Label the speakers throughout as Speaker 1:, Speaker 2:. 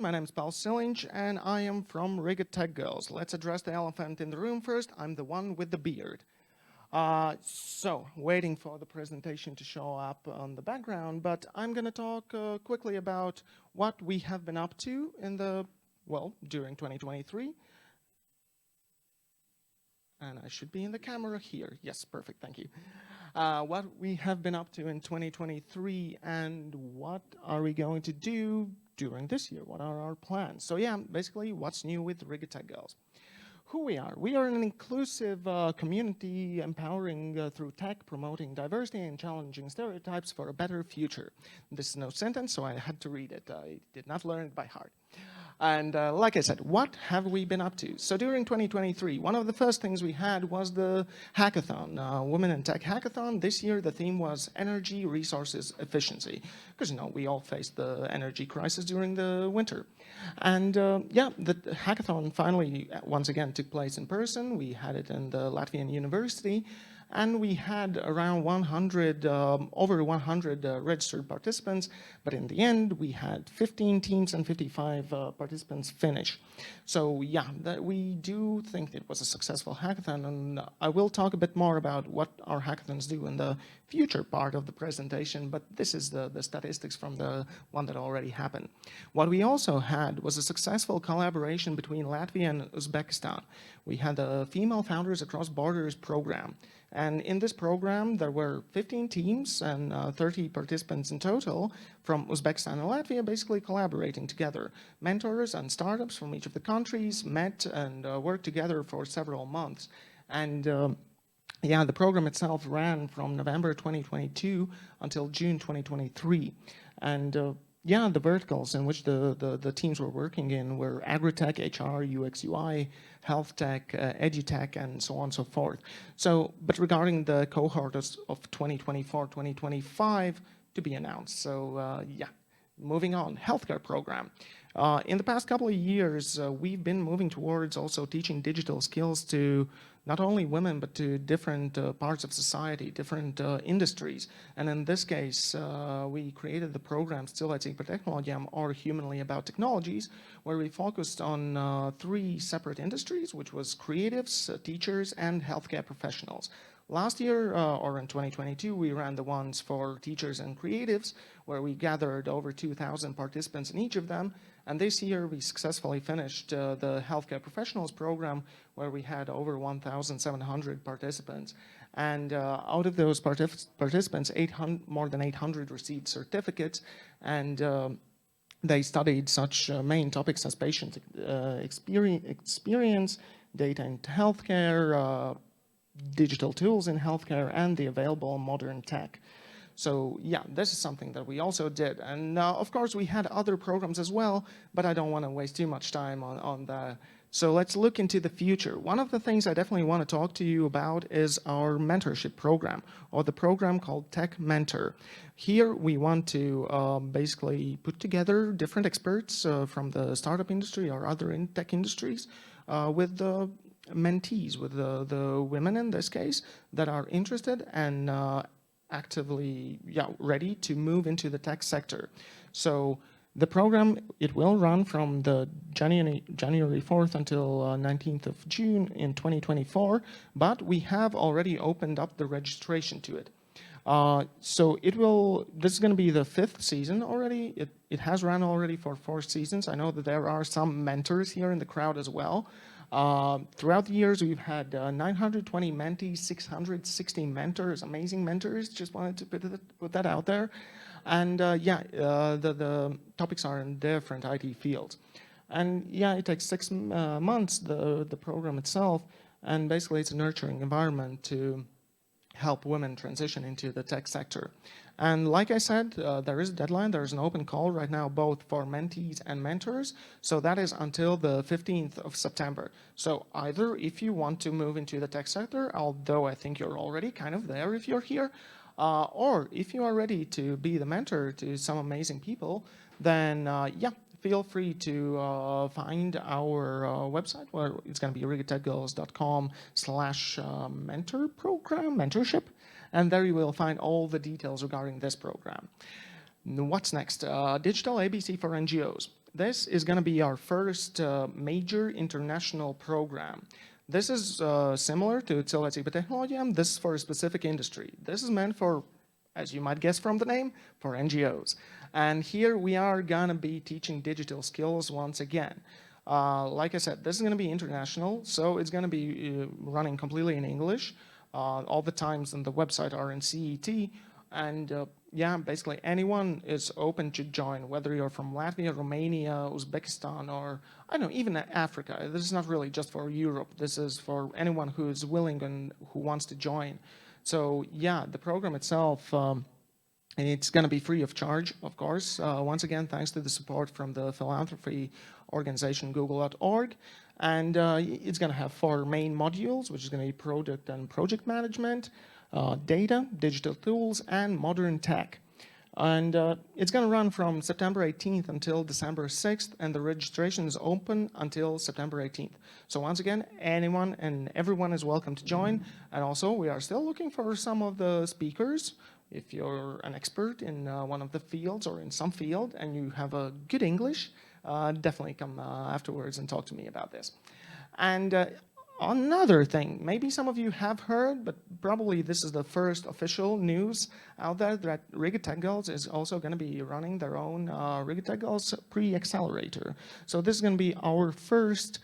Speaker 1: My name is Siliņš, and I am from Riga TechGirls. Let's address the elephant in the room first. I'm the one with the beard. So, waiting for the presentation to show up on the background, but I'm going to talk quickly about what we have been up to in during 2023. And I should be in the camera here. Yes, perfect, thank you. What we have been up to in 2023 and what are we going to do during this year? What are our plans? So yeah, basically what's new with Riga TechGirls. Who we are? We are an inclusive community empowering through tech, promoting diversity and challenging stereotypes for a better future. This is no sentence, so I had to read it. I did not learn it by heart. And like I said, what have we been up to? So during 2023, one of the first things we had was the hackathon, Women in Tech Hackathon. This year, the theme was energy resources efficiency, because, we all faced the energy crisis during the winter. And yeah, the hackathon finally, once again, took place in person. We had it in the Latvian University. And we had around over 100 registered participants, but in the end, we had 15 teams and 55 participants finish. So yeah, we do think it was a successful hackathon, and I will talk a bit more about what our hackathons do in the future part of the presentation, but this is the statistics from the one that already happened. What we also had was a successful collaboration between Latvia and Uzbekistan. We had a Female Founders Across Borders program. And in this program, there were 15 teams and 30 participants in total from Uzbekistan and Latvia, basically collaborating together. Mentors and startups from each of the countries met and worked together for several months. And yeah, the program itself ran from November 2022 until June 2023. And yeah, the verticals in which the teams were working in were agri-tech, HR, UX, UI, health tech, edutech, and so on and so forth. So, but regarding the cohort of 2024-2025 to be announced. So yeah, moving on, healthcare program. In the past couple of years, we've been moving towards also teaching digital skills to not only women, but to different parts of society, different industries. And in this case, we created the program Cilvēcīgi par tehnoloģijām, or Humanly About Technologies, where we focused on 3 separate industries, which was creatives, teachers, and healthcare professionals. Last year, or in 2022, we ran the ones for teachers and creatives, where we gathered over 2,000 participants in each of them. And this year, we successfully finished the healthcare professionals program, where we had over 1,700 participants. And out of those participants, more than 800 received certificates, and they studied such main topics as patient experience, data in healthcare, digital tools in healthcare, and the available modern tech. So yeah, this is something that we also did. And of course, we had other programs as well, but I don't want to waste too much time on that. So let's look into the future. One of the things I definitely want to talk to you about is our mentorship program, or the program called Tech Mentor. Here we want to basically put together different experts from the startup industry or other tech industries with the mentees, with the women in this case, that are interested and actively ready to move into the tech sector. So the program, it will run from the January 4th until 19th of June in 2024, but we have already opened up the registration to it. So this is going to be the 5th season already. It has run already for 4 seasons. I know that there are some mentors here in the crowd as well. Throughout the years, we've had 920 mentees, 660 mentors, amazing mentors. Just wanted to put that out there. And yeah, the topics are in different IT fields. And yeah, it takes 6 months, the program itself. And basically, it's a nurturing environment to help women transition into the tech sector. And like I said, there is a deadline. There is an open call right now, both for mentees and mentors. So that is until the 15th of September. So either if you want to move into the tech sector, although I think you're already kind of there if you're here, or if you are ready to be the mentor to some amazing people, then yeah, feel free to find our website, where it's going to be rigatechgirls.com/mentor program, mentorship. And there you will find all the details regarding this program. What's next? Digital ABC for NGOs. this is going to be our first major international program. This is similar to Civitta. This is for a specific industry. This is meant for, as you might guess from the name, for NGOs. And here we are going to be teaching digital skills once again. Like I said, this is going to be international, so it's going to be running completely in English. All the times on the website are in CET. And yeah, basically anyone is open to join, whether you're from Latvia, Romania, Uzbekistan, or I don't know, even Africa. This is not really just for Europe. This is for anyone who is willing and who wants to join. So yeah, the program itself, it's going to be free of charge, of course. Once again, thanks to the support from the philanthropy organization google.org. And it's going to have 4 main modules, which is going to be product and project management, data, digital tools, and modern tech. And it's going to run from September 18th until December 6th, and the registration is open until September 18th. So once again, anyone and everyone is welcome to join. And also, we are still looking for some of the speakers. If you're an expert in one of the fields or in some field and you have a good English, definitely come afterwards and talk to me about this. And another thing, maybe some of you have heard, but probably this is the first official news out there that Riga TechGirls is also going to be running their own Riga TechGirls pre-accelerator. So this is going to be our first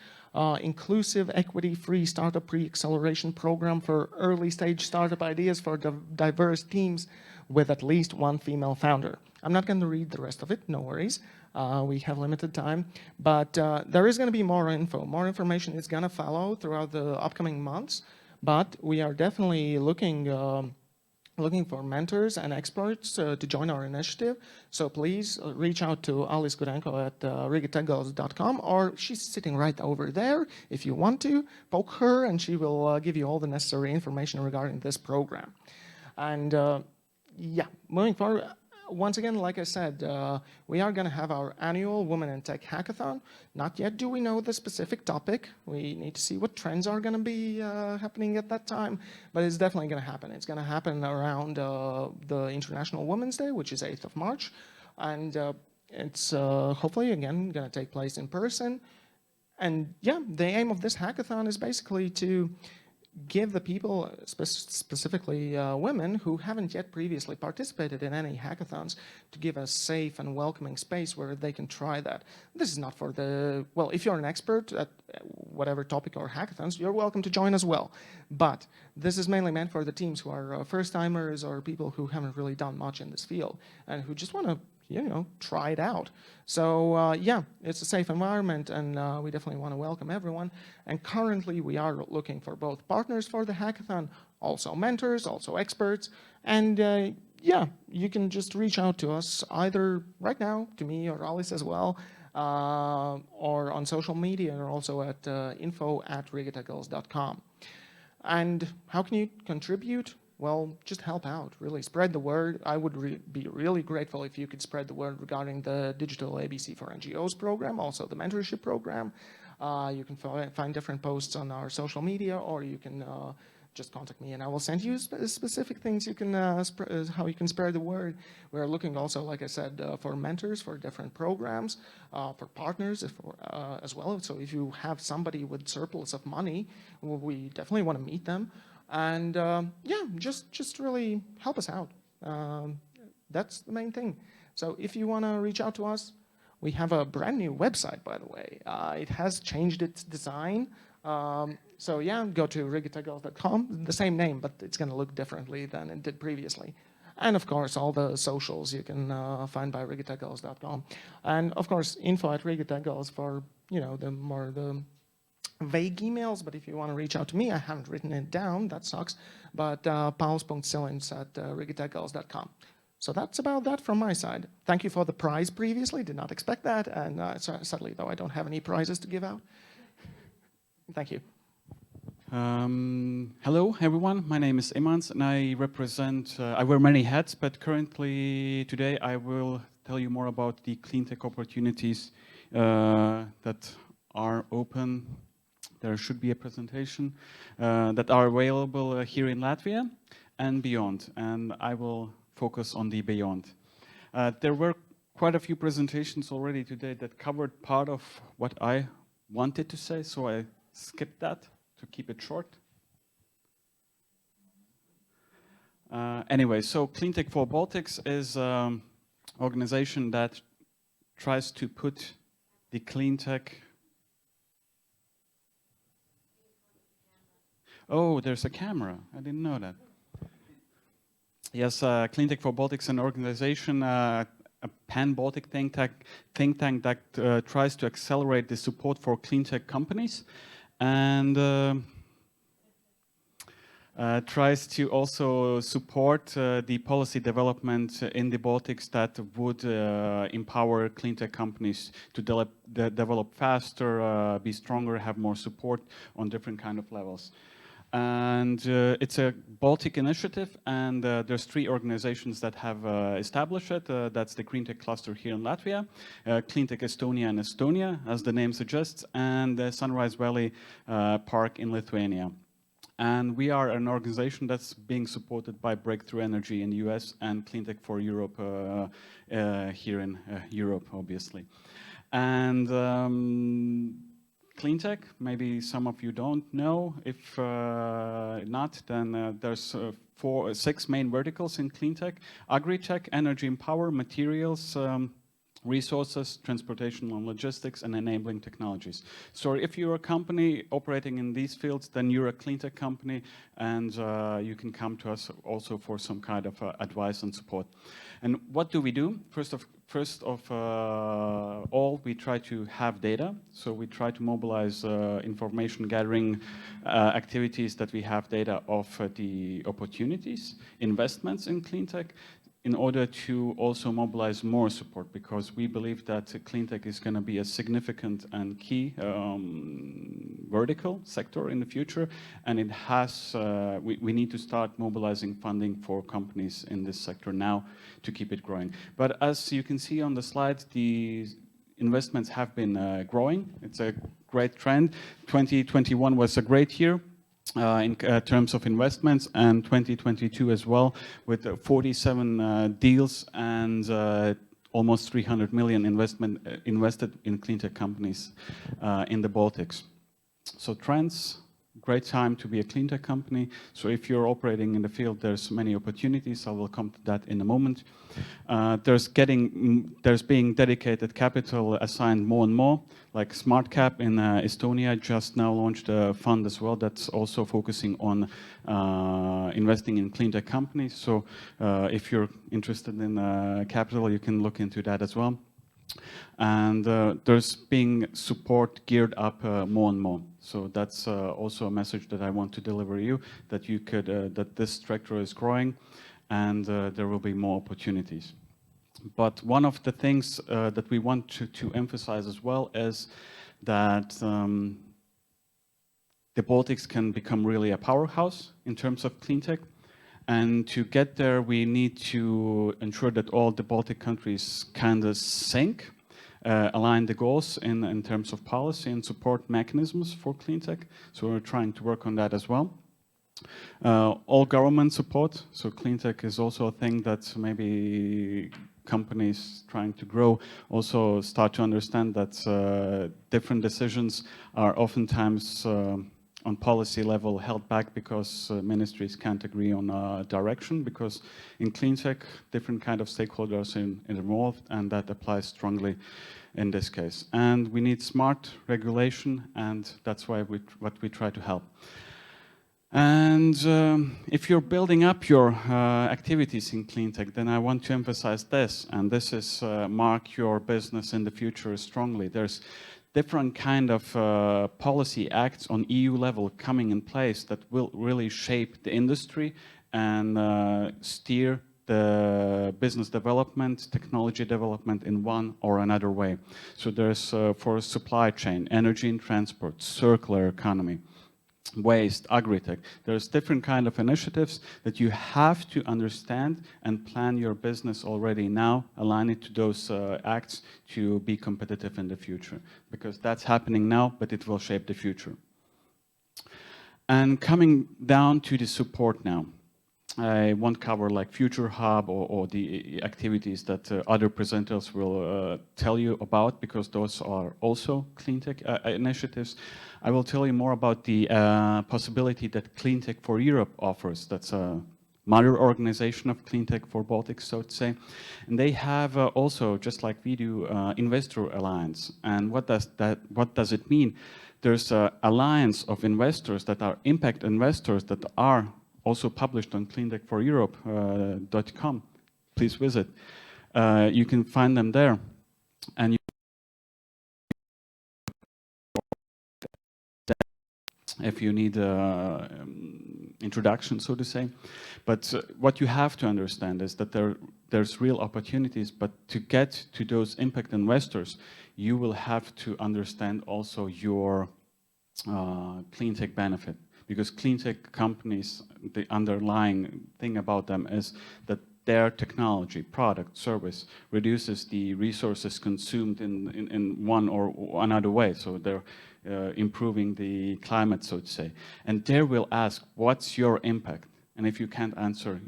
Speaker 1: inclusive, equity-free startup pre-acceleration program for early-stage startup ideas for diverse teams with at least 1 female founder. I'm not going to read the rest of it, no worries. We have limited time, but there is going to be more info. More information is going to follow throughout the upcoming months, but we are definitely looking for mentors and experts to join our initiative. So please reach out to Alice Gurenko at rigatechgirls.com, or she's sitting right over there. If you want to, poke her and she will give you all the necessary information regarding this program. And yeah, moving forward, once again, like I said, we are going to have our annual Women in Tech Hackathon. Not yet do we know the specific topic. We need to see what trends are going to be happening at that time, but it's definitely going to happen. It's going to happen around the International Women's Day, which is 8th of March, and it's hopefully, again, going to take place in person. And yeah, the aim of this hackathon is basically to give the people, specifically women, who haven't yet previously participated in any hackathons, to give a safe and welcoming space where they can try that. This is not for the, well, if you're an expert at whatever topic or hackathons, you're welcome to join as well. But this is mainly meant for the teams who are first-timers or people who haven't really done much in this field and who just want to, you know, try it out. So yeah, it's a safe environment, and we definitely want to welcome everyone. And currently we are looking for both partners for the hackathon, also mentors, also experts. And yeah, you can just reach out to us either right now, to me or Alice as well, or on social media, or also at info@rigatechgirls.com. And how can you contribute? Well, just help out, really. Spread the word. I would be really grateful if you could spread the word regarding the Digital ABC for NGOs program, also the mentorship program. You can find different posts on our social media, or you can just contact me and I will send you specific things you can, how you can spread the word. We're looking also, like I said, for mentors for different programs, for partners as well. So if you have somebody with surplus of money, we definitely want to meet them. And yeah, just really help us out. That's the main thing. So if you want to reach out to us, we have a brand new website, by the way. It has changed its design. So yeah, go to rigatechgirls.com, the same name, but it's going to look differently than it did previously. And of course, all the socials you can find by rigatechgirls.com. And of course, info@rigatechgirls for, you know, the vague emails, but if you want to reach out to me, I haven't written it down, that sucks, but pauls.siliņš@rigatechgirls.com. So that's about that from my side. Thank you for the prize previously, did not expect that, and sadly, though, I don't have any prizes to give out. Thank you.
Speaker 2: Hello, everyone. My name is Imants, and I represent, I wear many hats, but currently today I will tell you more about the Cleantech opportunities that are open. There should be a presentation that are available here in Latvia and beyond, and I will focus on the beyond. There were quite a few presentations already today that covered part of what I wanted to say, so I skipped that to keep it short. Anyway, so Cleantech for Baltics is an organization that tries to put the cleantech. Oh, there's a camera. I didn't know that. Yes, Cleantech for Baltics, an organization, a pan-Baltic think tank that tries to accelerate the support for cleantech companies, and tries to also support the policy development in the Baltics that would empower cleantech companies to develop faster, be stronger, have more support on different kind of levels. And it's a Baltic initiative, and there's 3 organizations that have established it. That's the Cleantech cluster here in Latvia, Cleantech Estonia in Estonia, as the name suggests, and the Sunrise Valley Park in Lithuania. And we are an organization that's being supported by Breakthrough Energy in the US and Cleantech for Europe here in Europe, obviously. And Cleantech, maybe some of you don't know. If not, then there's 6 main verticals in Cleantech: agri-tech, energy and power, materials, resources, transportation and logistics, and enabling technologies. So if you're a company operating in these fields, then you're a Cleantech company, and you can come to us also for some kind of advice and support. And what do we do? First of all, we try to have data. So we try to mobilize information gathering activities that we have data of the opportunities, investments in Cleantech, in order to also mobilize more support, because we believe that Cleantech is going to be a significant and key vertical sector in the future, and it has, we need to start mobilizing funding for companies in this sector now to keep it growing. But as you can see on the slide, the investments have been growing. It's a great trend. 2021 was a great year. In terms of investments, and 2022 as well, with 47 deals and almost 300 million invested in cleantech companies in the Baltics. So trends, great time to be a cleantech company. So if you're operating in the field, there's many opportunities. I will come to that in a moment. There's being dedicated capital assigned more and more, like SmartCap in Estonia just now launched a fund as well that's also focusing on investing in cleantech companies. So if you're interested in capital, you can look into that as well. And there's being support geared up more and more. So that's also a message that I want to deliver you, that you could that this sector is growing, and there will be more opportunities. But one of the things that we want to emphasize as well is that the Baltics can become really a powerhouse in terms of cleantech. And to get there, we need to ensure that all the Baltic countries kind of sync, align the goals in terms of policy and support mechanisms for cleantech. So we're trying to work on that as well. All government support. So cleantech is also a thing that maybe companies trying to grow also start to understand that different decisions are oftentimes on policy level held back because ministries can't agree on a direction, because in cleantech different kind of stakeholders are involved, and that applies strongly in this case. And we need smart regulation, and that's why what we try to help. And if you're building up your activities in cleantech, then I want to emphasize this, and this is mark your business in the future strongly. There's different kind of policy acts on EU level coming in place that will really shape the industry and steer the business development, technology development in one or another way. So there's for supply chain, energy and transport, circular economy, waste, agri-tech. There's different kind of initiatives that you have to understand and plan your business already now, align it to those acts to be competitive in the future. Because that's happening now, but it will shape the future. And coming down to the support now. I won't cover like Future Hub or the activities that other presenters will tell you about, because those are also Cleantech initiatives. I will tell you more about the possibility that Cleantech for Europe offers. That's a mother organization of Cleantech for Baltics, so to say. And they have also, just like we do, Investor Alliance. And what does it mean? There's an alliance of investors that are impact investors that are also published on cleantechforeurope.com. Please visit. You can find them there. And if you need introduction, so to say. But what you have to understand is that there's real opportunities, but to get to those impact investors, you will have to understand also your Cleantech benefit. Because Cleantech companies, the underlying thing about them is that their technology, product, service reduces the resources consumed in one or another way. So they're improving the climate, so to say. And they will ask, what's your impact? And if you can't answer,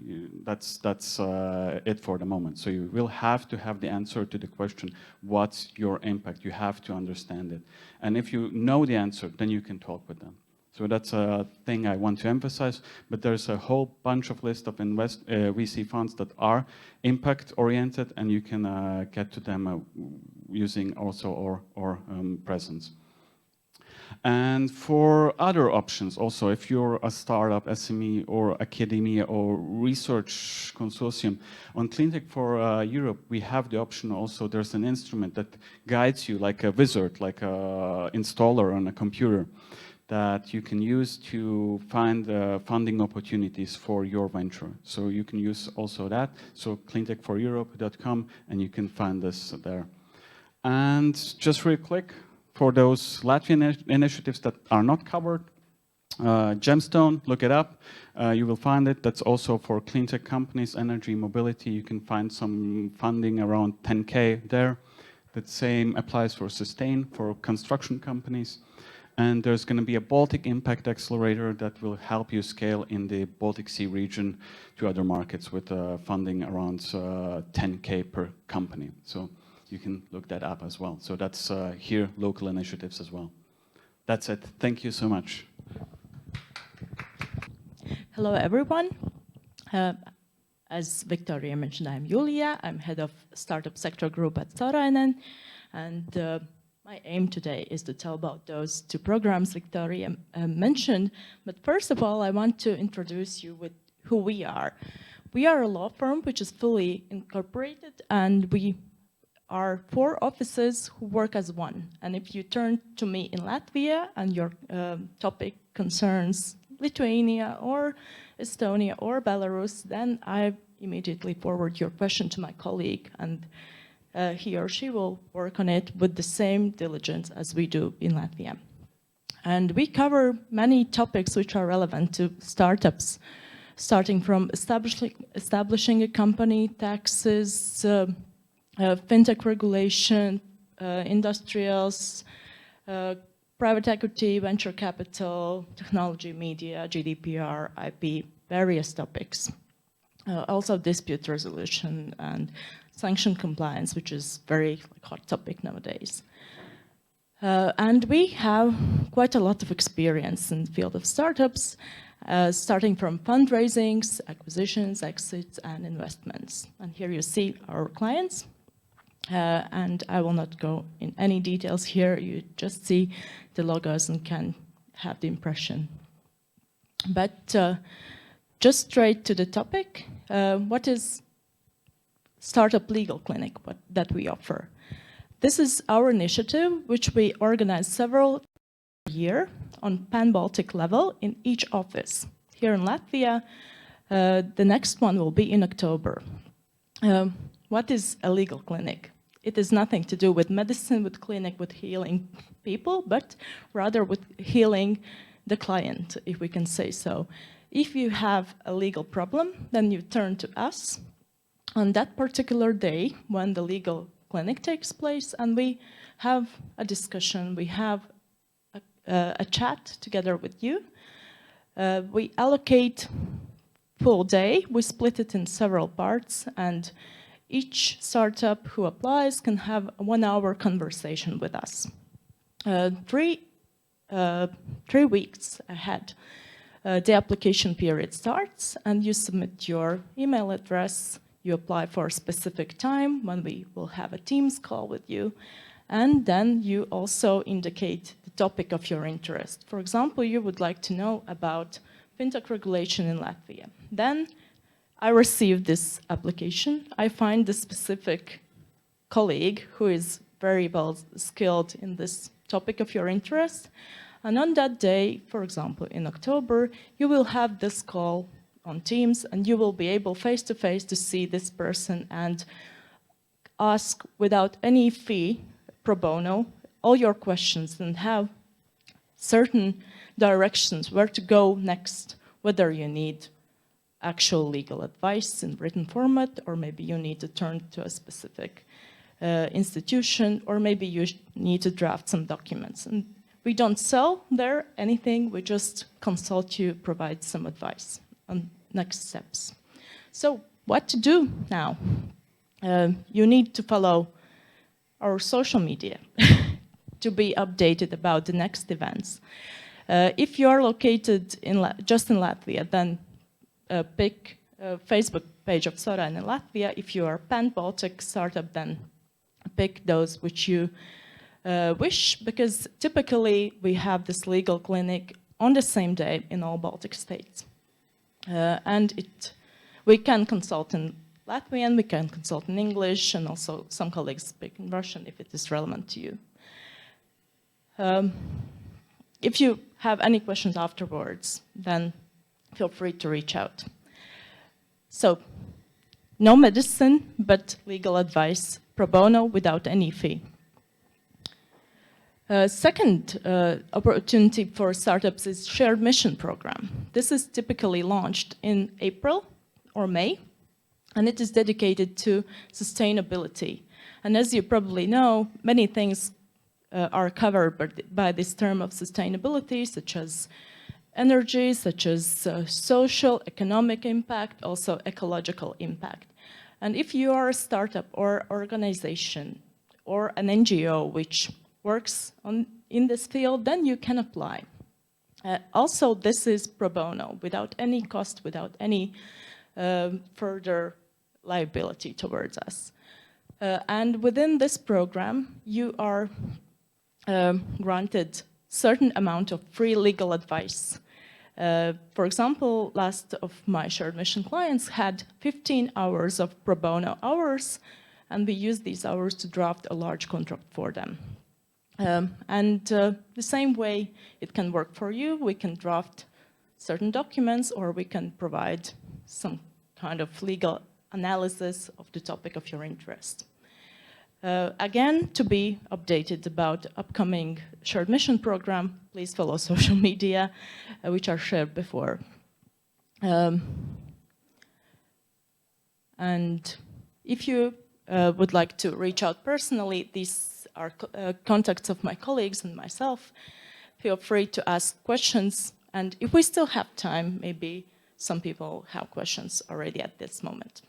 Speaker 2: that's it for the moment. So you will have to have the answer to the question, what's your impact? You have to understand it. And if you know the answer, then you can talk with them. So that's a thing I want to emphasize, but there's a whole bunch of list of VC funds that are impact-oriented, and you can get to them using also our presence. And for other options also, if you're a startup, SME, or academia, or research consortium, on Cleantech for Europe, we have the option also, there's an instrument that guides you like a wizard, like an installer on a computer, that you can use to find funding opportunities for your venture. So you can use also that. So cleantechforeurope.com, and you can find this there. And just real quick, for those Latvian initiatives that are not covered, Gemstone, look it up. You will find it. That's also for Cleantech companies, energy, mobility. You can find some funding around 10K there. The same applies for Sustain, for construction companies. And there's going to be a Baltic Impact Accelerator that will help you scale in the Baltic Sea region to other markets with funding around 10K per company. So you can look that up as well. So that's here, local initiatives as well. That's it. Thank you so much.
Speaker 3: Hello, everyone. As Viktorija mentioned, I'm Jūlija. I'm head of startup sector group at Sorainen. And my aim today is to tell about those two programs Viktorija mentioned. But first of all, I want to introduce you with who we are. We are a law firm which is fully incorporated, and we are 4 offices who work as one. And if you turn to me in Latvia and your topic concerns Lithuania or Estonia or Belarus, then I immediately forward your question to my colleague, and he or she will work on it with the same diligence as we do in Latvia. And we cover many topics which are relevant to startups, starting from establishing a company, taxes, fintech regulation, industrials, private equity, venture capital, technology, media, GDPR, IP, various topics. Also dispute resolution and sanction compliance, which is very hot topic nowadays. And we have quite a lot of experience in the field of startups, starting from fundraisings, acquisitions, exits, and investments. And here you see our clients. And I will not go in any details here. You just see the logos and can have the impression. But just straight to the topic, what is Startup Legal Clinic that we offer? This is our initiative, which we organize several years on pan-Baltic level in each office. Here in Latvia, the next one will be in October. What is a legal clinic? It is nothing to do with medicine, with clinic, with healing people, but rather with healing the client, if we can say so. If you have a legal problem, then you turn to us on that particular day when the legal clinic takes place, and we have a discussion, we have a chat together with you. We allocate full day. We split it in several parts, and each startup who applies can have a 1-hour conversation with us. 3 weeks ahead, the application period starts, and you submit your email address. You apply for a specific time when we will have a Teams call with you, and then you also indicate the topic of your interest. For example, you would like to know about fintech regulation in Latvia. Then I receive this application. I find the specific colleague who is very well skilled in this topic of your interest. And on that day, for example, in October, you will have this call on Teams, and you will be able face-to-face to see this person and ask without any fee, pro bono, all your questions and have certain directions where to go next, whether you need actual legal advice in written format, or maybe you need to turn to a specific institution, or maybe you need to draft some documents. And we don't sell there anything, we just consult you, provide some advice on next steps. So what to do now? You need to follow our social media to be updated about the next events. If you are located just in Latvia, then pick Facebook page of Sorainen Latvia. If you are pan-Baltic startup, then pick those which you wish, because typically we have this legal clinic on the same day in all Baltic states. And we can consult in Latvian, we can consult in English, and also some colleagues speak in Russian if it is relevant to you. If you have any questions afterwards, then feel free to reach out. So, no medicine, but legal advice pro bono without any fee. Second opportunity for startups is shared mission program. This is typically launched in April or May, and it is dedicated to sustainability. And as you probably know, many things are covered by this term of sustainability, such as energy, such as social, economic impact, also ecological impact. And if you are a startup or organization or an NGO which works in this field, then you can apply. Also, this is pro bono, without any cost, without any further liability towards us. And within this program, you are granted certain amount of free legal advice. For example, last of my shared mission clients had 15 hours of pro bono hours, and we used these hours to draft a large contract for them. The same way it can work for you. We can draft certain documents, or we can provide some kind of legal analysis of the topic of your interest. Again, to be updated about upcoming shared mission program, please follow social media, which are shared before. And if you would like to reach out personally, these are contacts of my colleagues and myself. Feel free to ask questions, and if we still have time, maybe some people have questions already at this moment.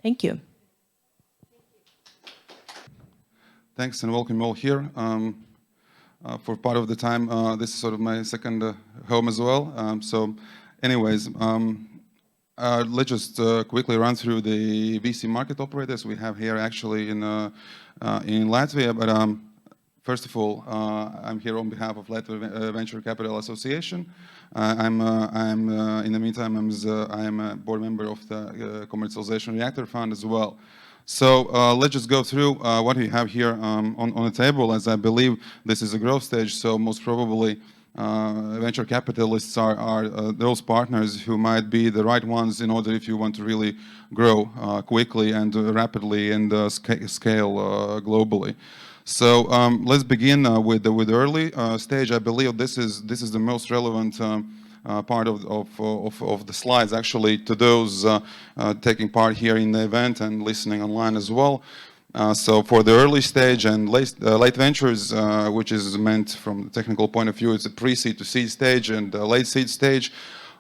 Speaker 3: Thank you.
Speaker 4: Thanks and welcome all here. For part of the time, this is sort of my second home as well. Let's just quickly run through the VC market operators we have here actually in Latvia. But first of all, I'm here on behalf of Latvian Venture Capital Association. In the meantime, I'm a board member of the Commercialization Reactor Fund as well. So let's just go through what we have here on the table, as I believe this is a growth stage. So most probably venture capitalists are those partners who might be the right ones in order if you want to really grow quickly and rapidly and scale globally. So let's begin with the early stage. I believe this is the most relevant part of the slides actually to those taking part here in the event and listening online as well. So for the early stage and late ventures, which is meant from the technical point of view, it's a pre-seed to seed stage and late seed stage.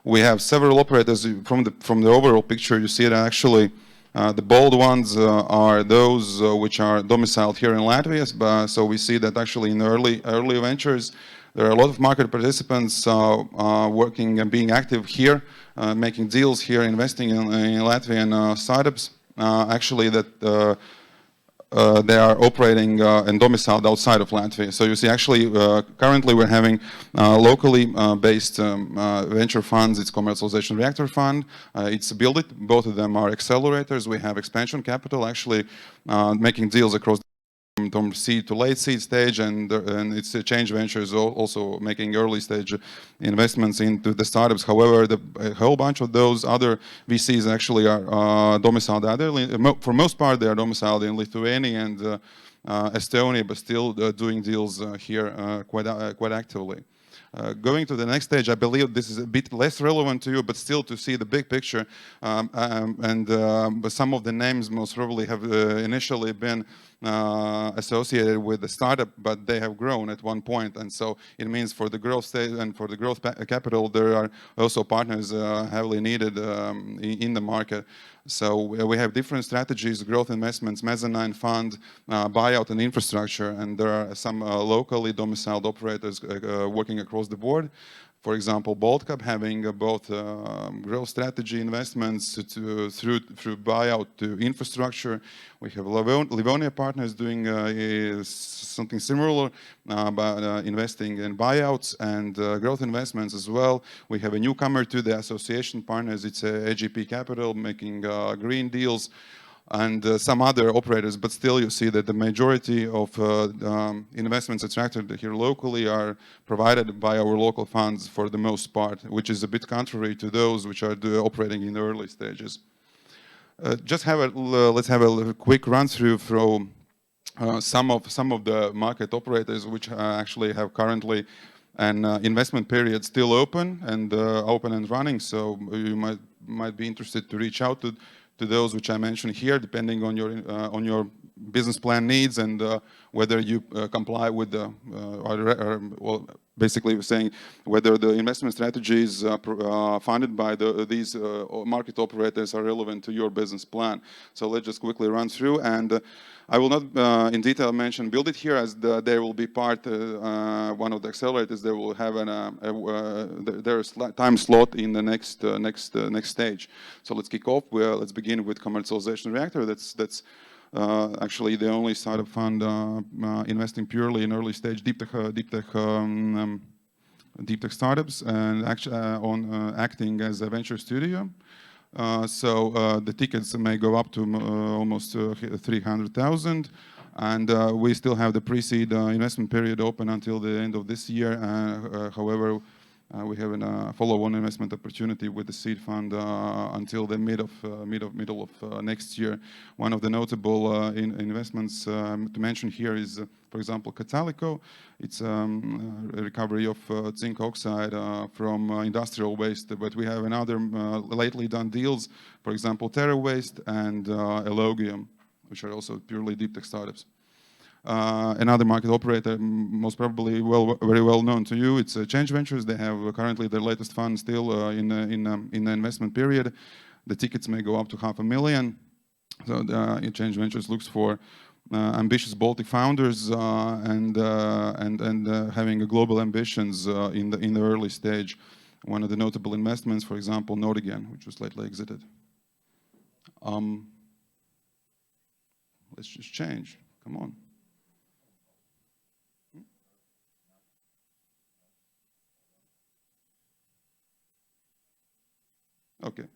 Speaker 4: we have several operators. From the overall picture, you see that actually the bold ones are those which are domiciled here in Latvia. So we see that actually in early ventures, there are a lot of market participants working and being active here, making deals here, investing in Latvian startups. Actually, that they are operating and domiciled outside of Latvia. So you see, actually, currently we're having locally based venture funds. It's Commercialization Reactor Fund. It's Build It. Both of them are accelerators. We have Expansion Capital, actually making deals across from seed to late seed stage, and it's Change Ventures also making early stage investments into the startups. However, a whole bunch of those other VCs actually are domiciled for most part, they are domiciled in Lithuania and Estonia, but still doing deals here quite actively. Going to the next stage, I believe this is a bit less relevant to you, but still to see the big picture. But some of the names most probably have initially been associated with the startup, but they have grown at one point. And so it means for the growth stage and for the growth capital, there are also partners heavily needed in the market. So we have different strategies: growth investments, mezzanine fund, buyout, and infrastructure. And there are some locally domiciled operators working across the board. For example, Baltics having both growth strategy investments through buyout to infrastructure. We have Livonia partners doing something similar, but investing in buyouts and growth investments as well. We have a newcomer to the association partners. It's AGP Capital making green deals, and some other operators, but still you see that the majority of investments attracted here locally are provided by our local funds for the most part, which is a bit contrary to those which are operating in the early stages. Let's have a quick run through some of the market operators which actually have currently an investment period still open and running. So you might be interested to reach out to those which I mentioned here, depending on your business plan needs and whether you comply with the, well, basically we're saying whether the investment strategies funded by these market operators are relevant to your business plan. So let's just quickly run through, and I will not in detail mention Build It here, as they will be part, one of the accelerators. They will have their time slot in the next stage. So let's kick off. Let's begin with Commercialization Reactor. That's actually the only startup fund investing purely in early stage deep tech startups, and actually acting as a venture studio. So the tickets may go up to almost 300,000, and we still have the pre-seed investment period open until the end of this year. However, we have a follow-on investment opportunity with the seed fund until the middle of next year. One of the notable investments to mention here is, for example, Cleantech. It's a recovery of zinc oxide from industrial waste. But we have another lately done deals, for example, Terra Waste and Elogium, which are also purely deep tech startups. Another market operator, most probably very well known to you, it's Change Ventures. They have currently their latest fund still in the investment period. The tickets may go up to 500,000. So Change Ventures looks for ambitious Baltic founders and having a global ambitions in the early stage. One of the notable investments, for example, Note Again, which was lately exited. Let's just change. Come on. Okay,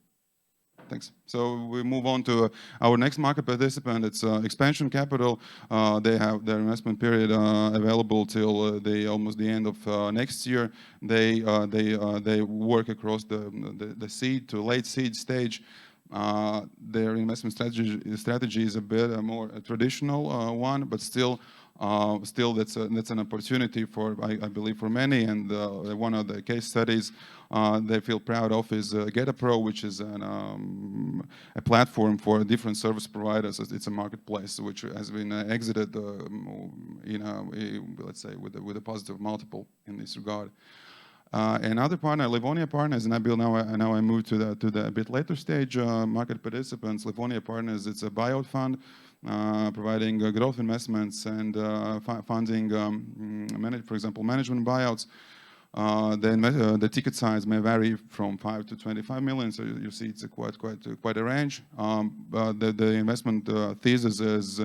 Speaker 4: thanks. So we move on to our next market participant. It's Expansion Capital. They have their investment period available till almost the end of next year. They work across the seed to late seed stage. Their investment strategy is a bit more traditional one, but still that's an opportunity for, I believe, for many. And one of the case studies they feel proud of is GetAPro, which is a platform for different service providers. It's a marketplace which has been exited, let's say, with a positive multiple in this regard. Another partner, Livonia Partners, and now I move to the a bit later stage market participants. Livonia Partners, it's a buyout fund providing growth investments and funding, for example, management buyouts. The ticket size may vary from 5 to 25 million, so you see it's quite a range. The investment thesis is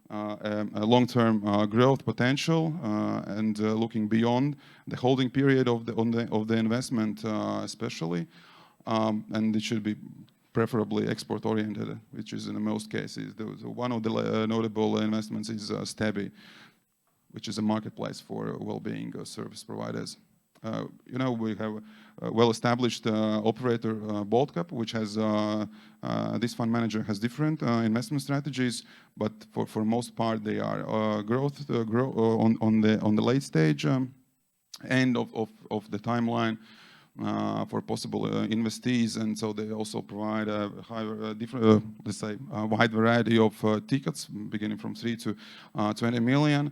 Speaker 4: a long-term growth potential and looking beyond the holding period of the investment, especially, and it should be preferably export-oriented, which is in most cases. One of the notable investments is Stebi, which is a marketplace for well-being service providers. We have a well-established operator, Baltics, which has this fund manager has different investment strategies, but for most part they are growth on the late stage end of the timeline for possible investees, and so they also provide a different, let's say, a wide variety of tickets beginning from 3 to 20 million.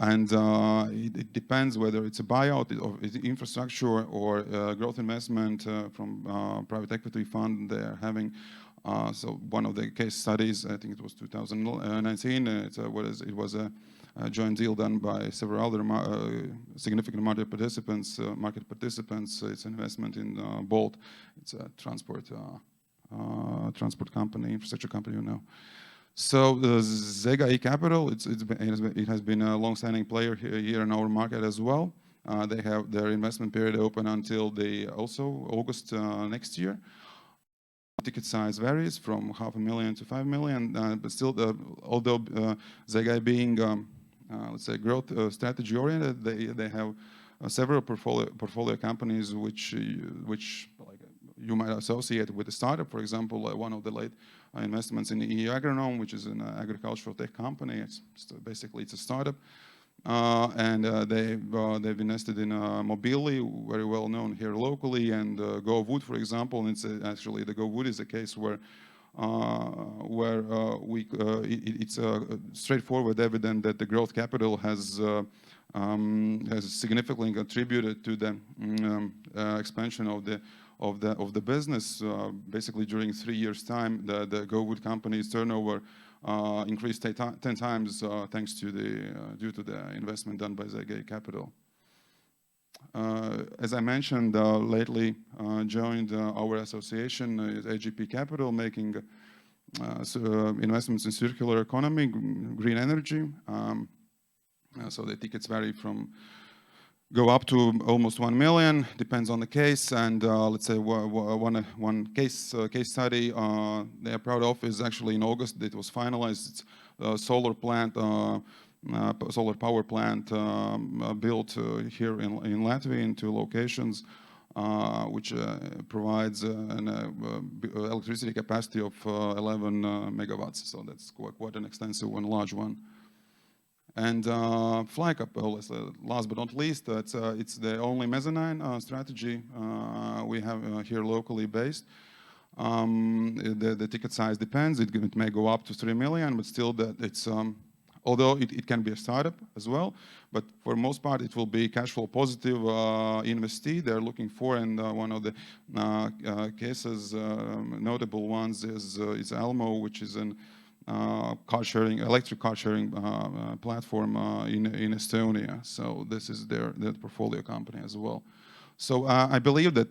Speaker 4: It depends whether it's a buyout or it's infrastructure or growth investment from private equity fund they're having. So one of the case studies, I think it was 2019, it was a joint deal done by several other significant market participants. It's investment in Bolt. It's a transport company, infrastructure company, So the ZEGA Capital, it has been a long-standing player here in our market as well. They have their investment period open until August next year. Ticket size varies from $500,000 to $5 million, but still, although ZEGA being, let's say, growth strategy oriented, they have several portfolio companies which like you might associate with a startup. For example, one of the late investments in EU Agronome, which is an agricultural tech company. It's a startup, and they've invested in Mobili, very well known here locally, and GoWood, for example. And it's actually the GoWood is a case where it's straightforward evident that the growth capital has significantly contributed to the expansion of the business. Basically, during 3 years' time, the GoWood company's turnover increased 10 times thanks to due to the investment done by ZEGA Capital. As I mentioned, lately joined our association, AGP Capital, making investments in circular economy, green energy. So the tickets vary go up to almost 1 million, depends on the case. And let's say one case study they are proud of is actually in August. It was finalized. It's a solar power plant built here in Latvia in 2 locations, which provides an electricity capacity of 11 megawatts. So that's quite an extensive and large one. And FlyCap, last but not least, it's the only mezzanine strategy we have here locally based. The ticket size depends. It may go up to 3 million, but still it's although it can be a startup as well, but for most part it will be cash flow positive investee they're looking for. And one of the cases, notable ones, is Elmo, which is an electric car sharing platform in Estonia. So this is their portfolio company as well. So I believe that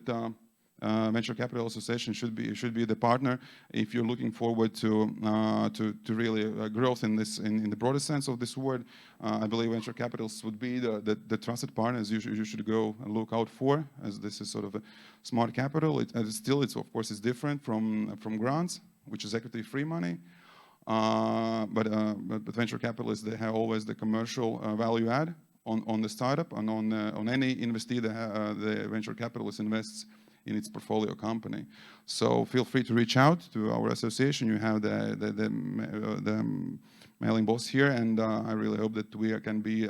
Speaker 4: Venture Capital Association should be the partner if you're looking forward to really growth in the broader sense of this word. I believe venture capitalists would be the trusted partners you should go and look out for, as this is sort of a smart capital. It's of course it's different from grants, which is equity-free money. But venture capitalists, they have always the commercial value add on the startup and on any investee the venture capitalist invests in its portfolio company. So feel free to reach out to our association. You have the mailing box here, and I really hope that we can be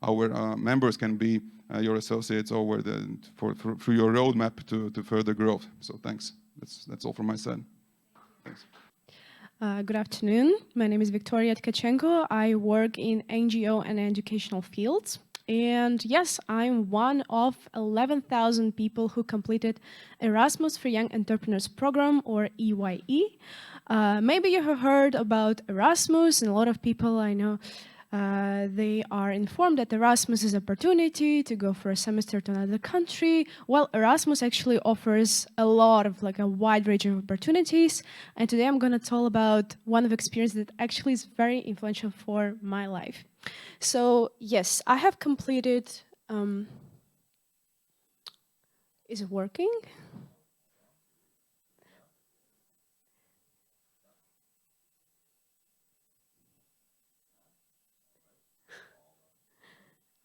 Speaker 4: our members can be your associates through your roadmap to further growth. So thanks. That's all from my side. Thanks.
Speaker 5: Good afternoon. My name is Viktorija Tkačenko. I work in NGO and educational fields And yes, I'm one of 11,000 people who completed Erasmus for Young Entrepreneurs Program, or EYE. Maybe you have heard about Erasmus, and a lot of people I know they are informed that Erasmus is an opportunity to go for a semester to another country. Well, Erasmus actually offers a lot of a wide range of opportunities. And today I'm going to tell about one of the experiences that actually is very influential for my life. So yes, I have completed, is it working?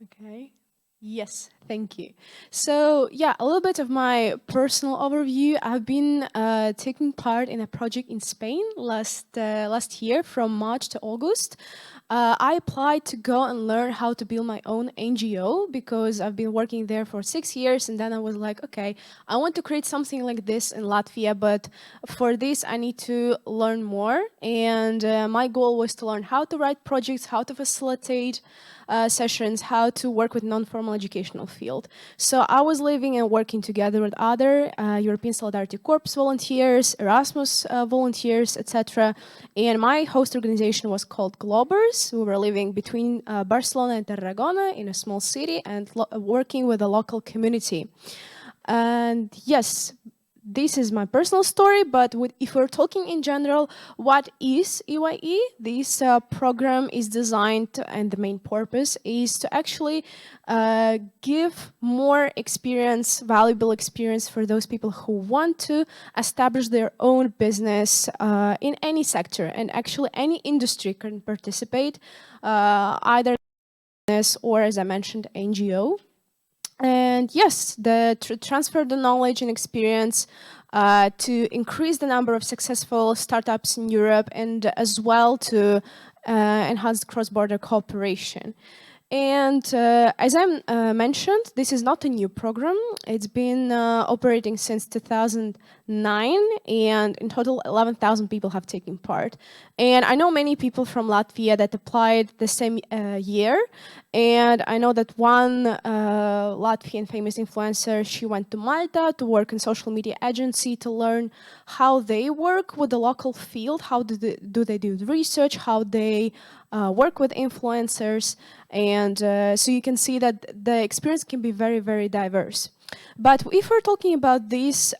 Speaker 5: Okay. Yes, thank you. So yeah, a little bit of my personal overview. I've been taking part in a project in Spain last year from March to August. I applied to go and learn how to build my own NGO because I've been working there for 6 years, and then I was like, okay, I want to create something like this in Latvia, but for this I need to learn more. And my goal was to learn how to write projects, how to facilitate sessions, how to work with non-formal educational field. So I was living and working together with other European Solidarity Corps volunteers, Erasmus volunteers, etc. And my host organization was called Globers. We were living between Barcelona and Tarragona in a small city and working with the local community. And yes, this is my personal story, but if we're talking in general, what is EYE? This program is designed, and the main purpose is to actually give more experience, valuable experience for those people who want to establish their own business in any sector, and actually any industry can participate, either business or, as I mentioned, NGO. And yes, transfer the knowledge and experience to increase the number of successful startups in Europe, and as well to enhance cross-border cooperation. And as I mentioned, this is not a new program. It's been operating since 2009, and in total 11,000 people have taken part. And I know many people from Latvia that applied the same year. And I know that one Latvian famous influencer, she went to Malta to work in social media agency to learn how they work with the local field, how do they do research, how they work with influencers. And so you can see that the experience can be very, very diverse. But if we're talking about this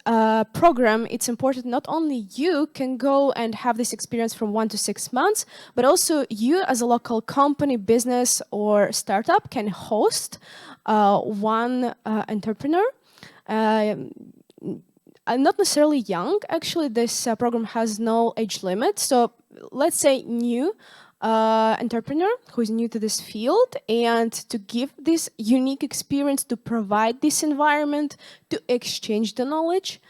Speaker 5: program, it's important not only you can go and have this experience from 1 to 6 months, but also you as a local company, business, or startup can host one entrepreneur. Not necessarily young, actually. This program has no age limit. So let's say new entrepreneur who is new to this field, and to give this unique experience, to provide this environment, to exchange the knowledge.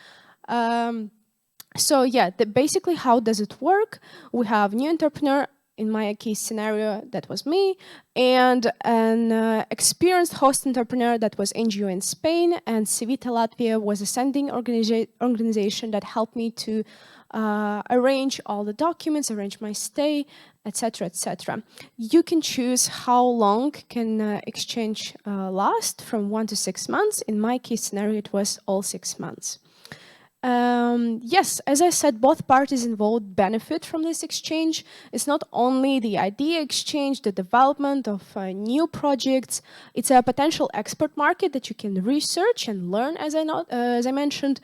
Speaker 5: So yeah, basically how does it work? We have new entrepreneur, in my case scenario, that was me, and an experienced host entrepreneur that was NGO in Spain, and Civitta Latvia was a sending organization that helped me to arrange all the documents, arrange my stay, etc., etc. You can choose how long can exchange last, from 1 to 6 months. In my case scenario, it was all 6 months. Yes, as I said, both parties involved benefit from this exchange. It's not only the idea exchange, the development of new projects. It's a potential export market that you can research and learn, as I mentioned.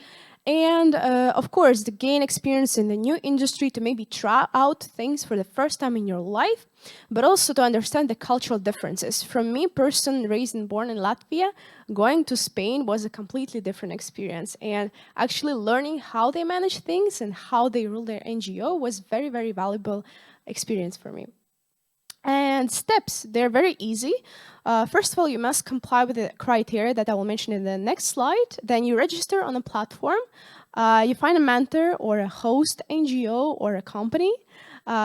Speaker 5: And of course, to gain experience in the new industry, to maybe try out things for the first time in your life, but also to understand the cultural differences. From me, person raised and born in Latvia, going to Spain was a completely different experience. And actually learning how they manage things and how they rule their NGO was very, very valuable experience for me. And steps, they're very easy. First of all, you must comply with the criteria that I will mention in the next slide. Then you register on a platform. You find a mentor or a host NGO or a company.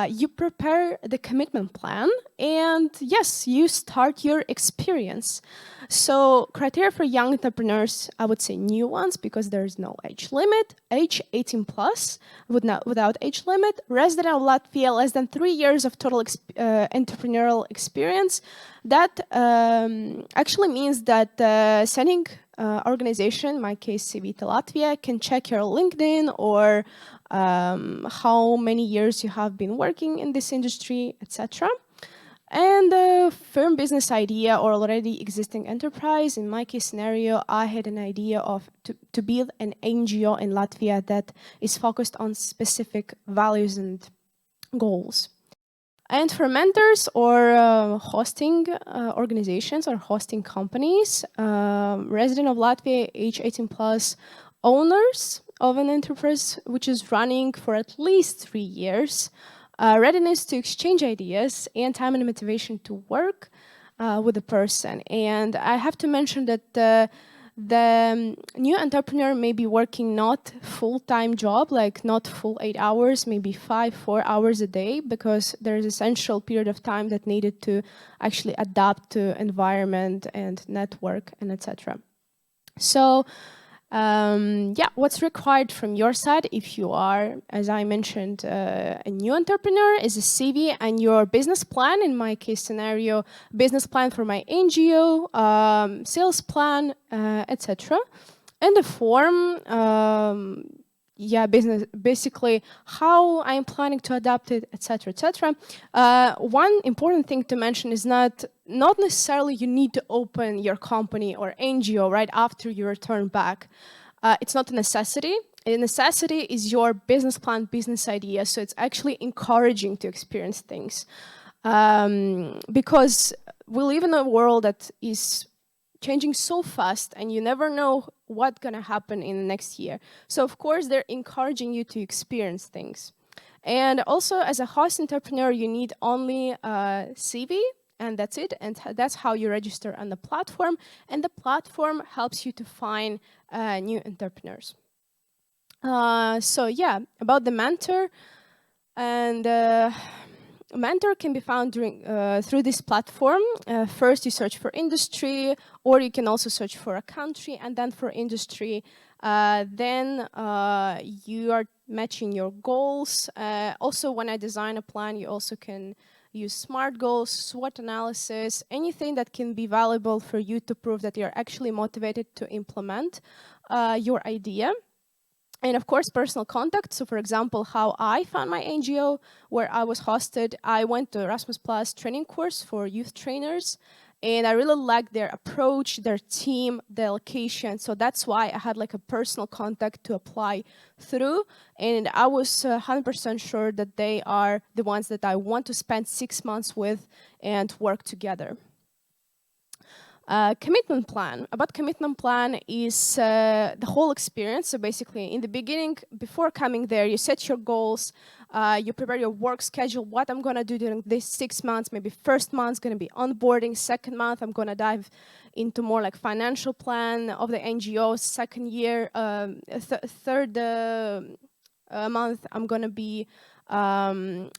Speaker 5: you prepare the commitment plan, and yes, you start your experience. So criteria for young entrepreneurs, I would say new ones, because there is no age limit, age 18 plus, without age limit, resident of Latvia, less than 3 years of total entrepreneurial experience. That actually means that sending organization, in my case Civitta Latvia, can check your LinkedIn or how many years you have been working in this industry, etc. And a firm business idea or already existing enterprise. In my case scenario, I had an idea of to build an NGO in Latvia that is focused on specific values and goals. And for mentors or hosting organizations or hosting companies, resident of Latvia, age 18 plus, owners of an enterprise which is running for at least 3 years, readiness to exchange ideas, and time and motivation to work with the person. And I have to mention that the new entrepreneur may be working not full-time job, like not full 8 hours, maybe 4 hours a day, because there is essential period of time that needed to actually adapt to environment and network and etc. So yeah, what's required from your side if you are, as I mentioned, a new entrepreneur is a CV and your business plan. In my case scenario, business plan for my NGO, sales plan, etc. And the form, yeah, business, basically how I'm planning to adapt it, etc., etc. One important thing to mention is not necessarily you need to open your company or NGO right after you return back. It's not a necessity. A necessity is your business plan, business idea. So it's actually encouraging to experience things. Because we live in a world that is changing so fast and you never know what's going to happen in the next year. So of course, they're encouraging you to experience things. And also as a host entrepreneur, you need only a CV, and that's it. And that's how you register on the platform. And the platform helps you to find new entrepreneurs. So yeah, about the mentor. And mentor can be found through this platform. First, you search for industry, or you can also search for a country, and then for industry. Then you are matching your goals. Also, when I design a plan, you also can use SMART goals, SWOT analysis, anything that can be valuable for you to prove that you're actually motivated to implement your idea. And of course, personal contact. So for example, how I found my NGO, where I was hosted, I went to Erasmus Plus training course for youth trainers. And I really liked their approach, their team, the location. So that's why I had like a personal contact to apply through. And I was 100% sure that they are the ones that I want to spend 6 months with and work together. Commitment plan. About commitment plan is the whole experience. So basically in the beginning, before coming there, you set your goals, you prepare your work schedule, what I'm gonna do during these 6 months. Maybe first month's gonna be onboarding, second month I'm gonna dive into more like financial plan of the NGO, second year, third month I'm gonna be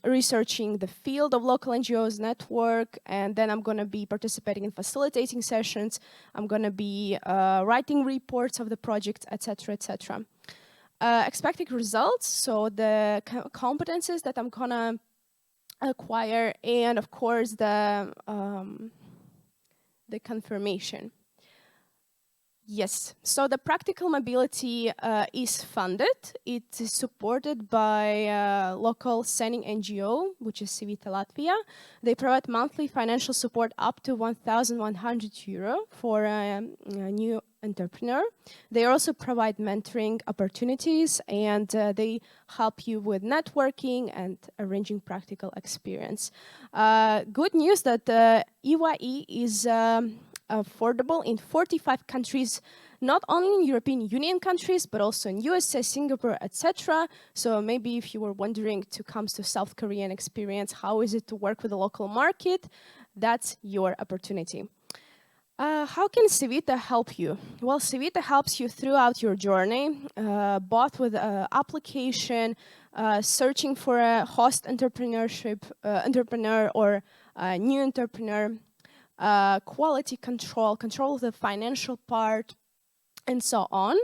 Speaker 5: researching the field of local NGOs network, and then I'm going to be participating in facilitating sessions. I'm going to be writing reports of the project, etc., etc. Expected results, so the competences that I'm going to acquire, and of course the confirmation. Yes, so the practical mobility is funded. It is supported by local sending NGO, which is Civitta Latvia. They provide monthly financial support up to €1,100 for a new entrepreneur. They also provide mentoring opportunities, and they help you with networking and arranging practical experience. Good news that EYE is affordable in 45 countries, not only in European Union countries, but also in USA, Singapore, etc. So maybe if you were wondering to come to South Korean experience, how is it to work with the local market? That's your opportunity. How can Civitta help you? Well, Civitta helps you throughout your journey, both with application, searching for a host entrepreneur or a new entrepreneur, quality control, control of the financial part, and so on.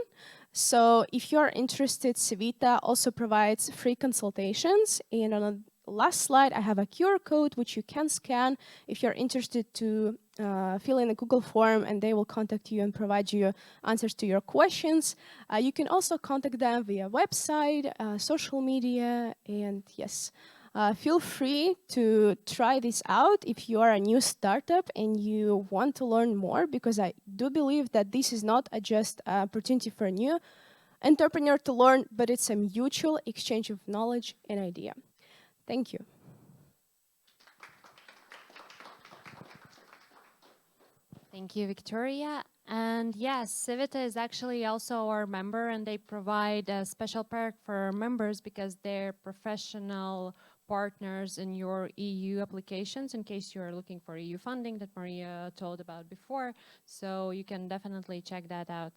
Speaker 5: So if you're interested, Civitta also provides free consultations. And on the last slide, I have a QR code which you can scan if you're interested to fill in a Google form, and they will contact you and provide you answers to your questions. You can also contact them via website, social media, and yes, feel free to try this out if you are a new startup and you want to learn more, because I do believe that this is not just an opportunity for a new entrepreneur to learn, but it's a mutual exchange of knowledge and idea. Thank you.
Speaker 6: Thank you, Viktorija. And yes, Civitta is actually also our member, and they provide a special perk for members because they're professional partners in your EU applications in case you're looking for EU funding that Maria told about before. So you can definitely check that out.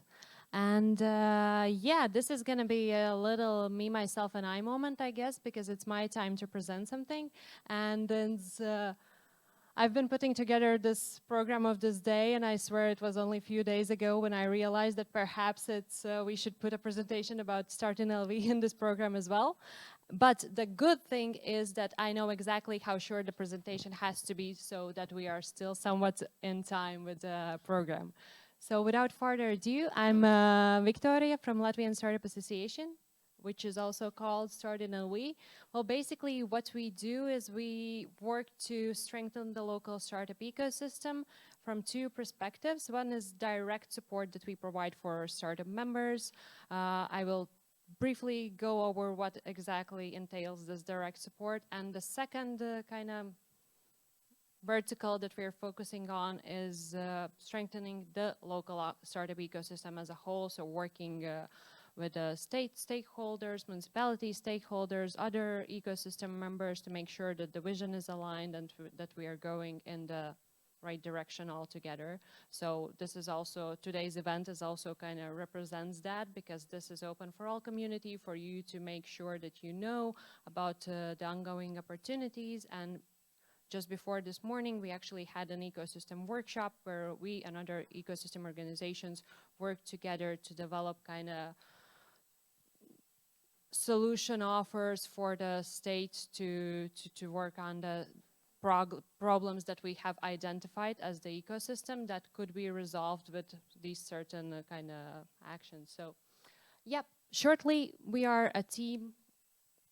Speaker 6: And yeah, this is going to be a little me, myself, and I moment, I guess, because it's my time to present something. And then I've been putting together this program of this day, and I swear it was only a few days ago when I realized that perhaps we should put a presentation about Startin.LV in this program as well. But the good thing is that I know exactly how short the presentation has to be so that we are still somewhat in time with the program. So without further ado, I'm Viktorija from Latvian Startup Association, which is also called Startin.LV. Well, basically what we do is we work to strengthen the local startup ecosystem from two perspectives. One is direct support that we provide for our startup members. I will briefly go over what exactly entails this direct support. And the second kind of vertical that we're focusing on is strengthening the local startup ecosystem as a whole. So working with state stakeholders, municipality stakeholders, other ecosystem members to make sure that the vision is aligned and that we are going in the right direction altogether. So this is also, today's event is also kind of represents that, because this is open for all community, for you to make sure that you know about the ongoing opportunities. And just before this morning, we actually had an ecosystem workshop where we and other ecosystem organizations worked together to develop kind of solution offers for the state to work on the problems that we have identified as the ecosystem that could be resolved with these certain kind of actions. So, yeah, shortly, we are a team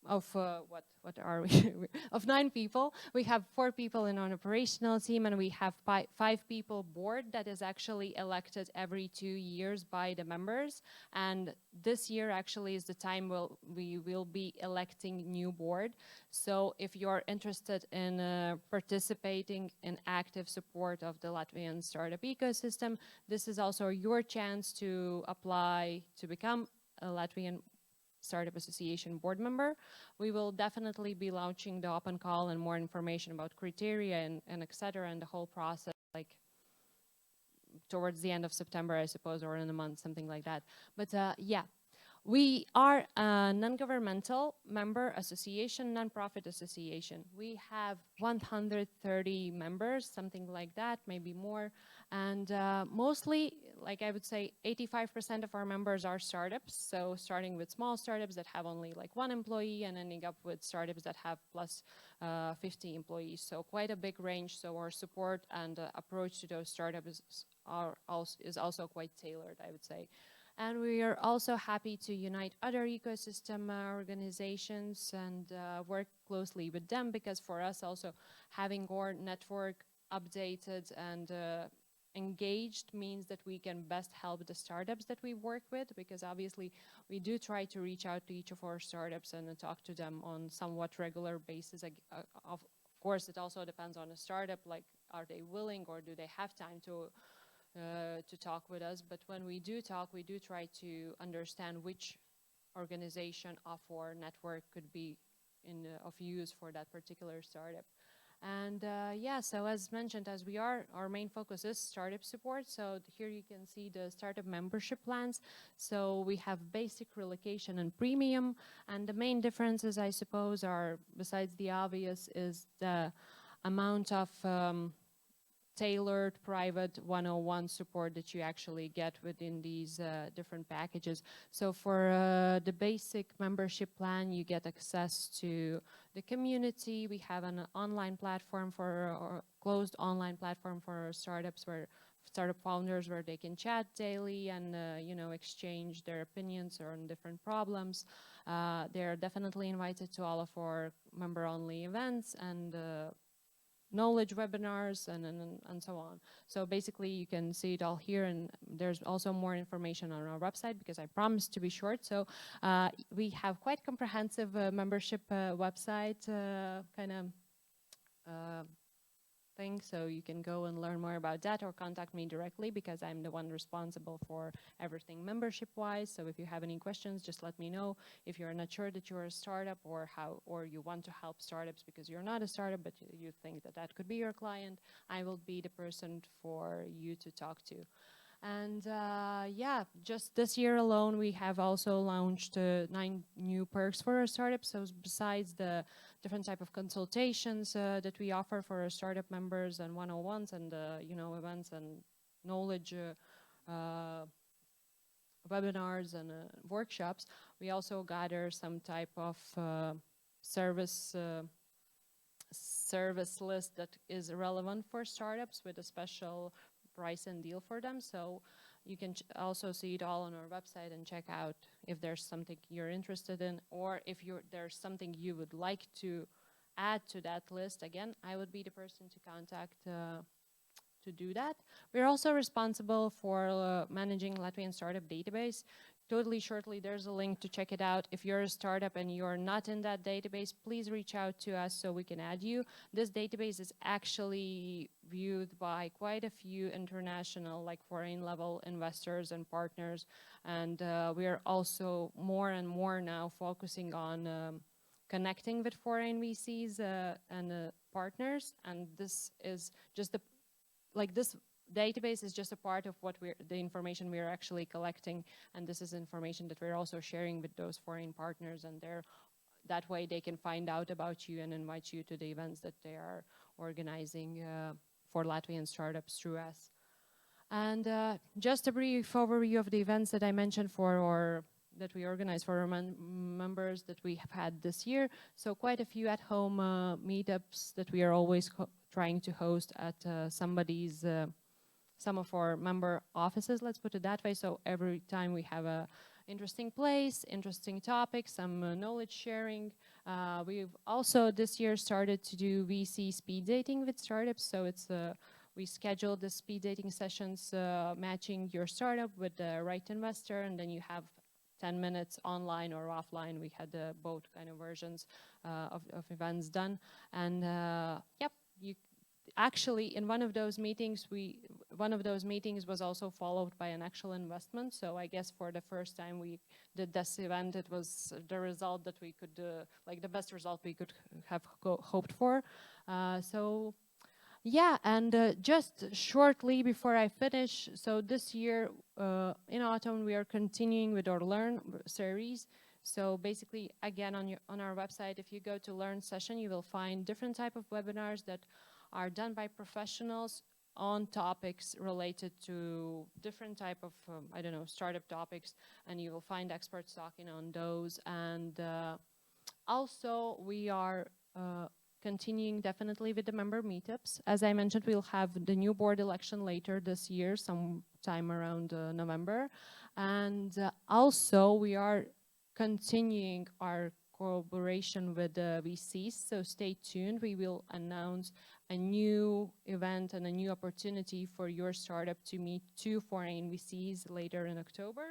Speaker 6: of what are we? Of 9 people. We have 4 people in our operational team, and we have 5 people board that is actually elected every 2 years by the members. And this year actually is the time we will be electing new board. So if you're interested in participating in active support of the Latvian startup ecosystem, this is also your chance to apply to become a Latvian Startup Association board member. We will definitely be launching the open call and more information about criteria and et cetera, and the whole process, like towards the end of September, I suppose, or in a month, something like that. But yeah, we are a non-governmental member association, non-profit association. We have 130 members, something like that, maybe more. And mostly, like I would say, 85% of our members are startups. So starting with small startups that have only like 1 employee and ending up with startups that have plus 50 employees. So quite a big range. So our support and approach to those startups is also quite tailored, I would say. And we are also happy to unite other ecosystem organizations and work closely with them, because for us also having our network updated and engaged means that we can best help the startups that we work with, because obviously we do try to reach out to each of our startups and talk to them on somewhat regular basis. Of course, it also depends on the startup, like are they willing or do they have time to talk with us. But when we do talk, we do try to understand which organization of our network could be of use for that particular startup. And yeah, so as mentioned, as we are, our main focus is startup support. So here you can see the startup membership plans. So we have basic, relocation, and premium. And the main differences, I suppose, are, besides the obvious, is the amount of tailored private 101 support that you actually get within these different packages. So for the basic membership plan, you get access to the community. We have an online platform or closed online platform for startups, where startup founders, where they can chat daily and you know, exchange their opinions on different problems. They're definitely invited to all of our member-only events and knowledge webinars and so on. So basically you can see it all here, and there's also more information on our website, because I promised to be short. So we have quite comprehensive membership website kind of thing, so you can go and learn more about that, or contact me directly, because I'm the one responsible for everything membership wise. So if you have any questions, just let me know. If you're not sure that you're a startup, or you want to help startups because you're not a startup but you think that that could be your client, I will be the person for you to talk to. And yeah, just this year alone, we have also launched 9 new perks for our startups. So besides the different type of consultations that we offer for our startup members, and 101s, and you know, events and knowledge webinars and workshops, we also gather some type of service list that is relevant for startups, with a special price and deal for them. So you can also see it all on our website and check out if there's something you're interested in, or if there's something you would like to add to that list. Again, I would be the person to contact to do that. We're also responsible for managing Latvian startup database. Totally shortly, there's a link to check it out. If you're a startup and you're not in that database, please reach out to us so we can add you. This database is actually viewed by quite a few international, like foreign level investors and partners. And we are also more and more now focusing on connecting with foreign VCs and partners. And this is just this database is just a part of the information we are actually collecting, and this is information that we're also sharing with those foreign partners, and that way they can find out about you and invite you to the events that they are organizing for Latvian startups through us. And just a brief overview of the events that I mentioned that we organize for our members that we have had this year. So quite a few at-home meetups that we are always trying to host at some of our member offices, let's put it that way. So every time we have a interesting place, interesting topic, some knowledge sharing. We've also this year started to do VC speed dating with startups. So it's we schedule the speed dating sessions, matching your startup with the right investor, and then you have 10 minutes online or offline. We had both kind of versions of events done. And yep, actually, in one of those meetings was also followed by an actual investment. So I guess for the first time we did this event, it was the result that we could, like the best result we could have hoped for. So yeah, and just shortly before I finish, so this year in autumn we are continuing with our Learn series. So basically, again, on our website, if you go to Learn session, you will find different type of webinars that are done by professionals on topics related to different type of, I don't know, startup topics, and you will find experts talking on those. And also, we are continuing definitely with the member meetups. As I mentioned, we'll have the new board election later this year, sometime around November. And also, we are continuing our collaboration with the VCs, so stay tuned. We will announce a new event and a new opportunity for your startup to meet 2 foreign VCs later in October.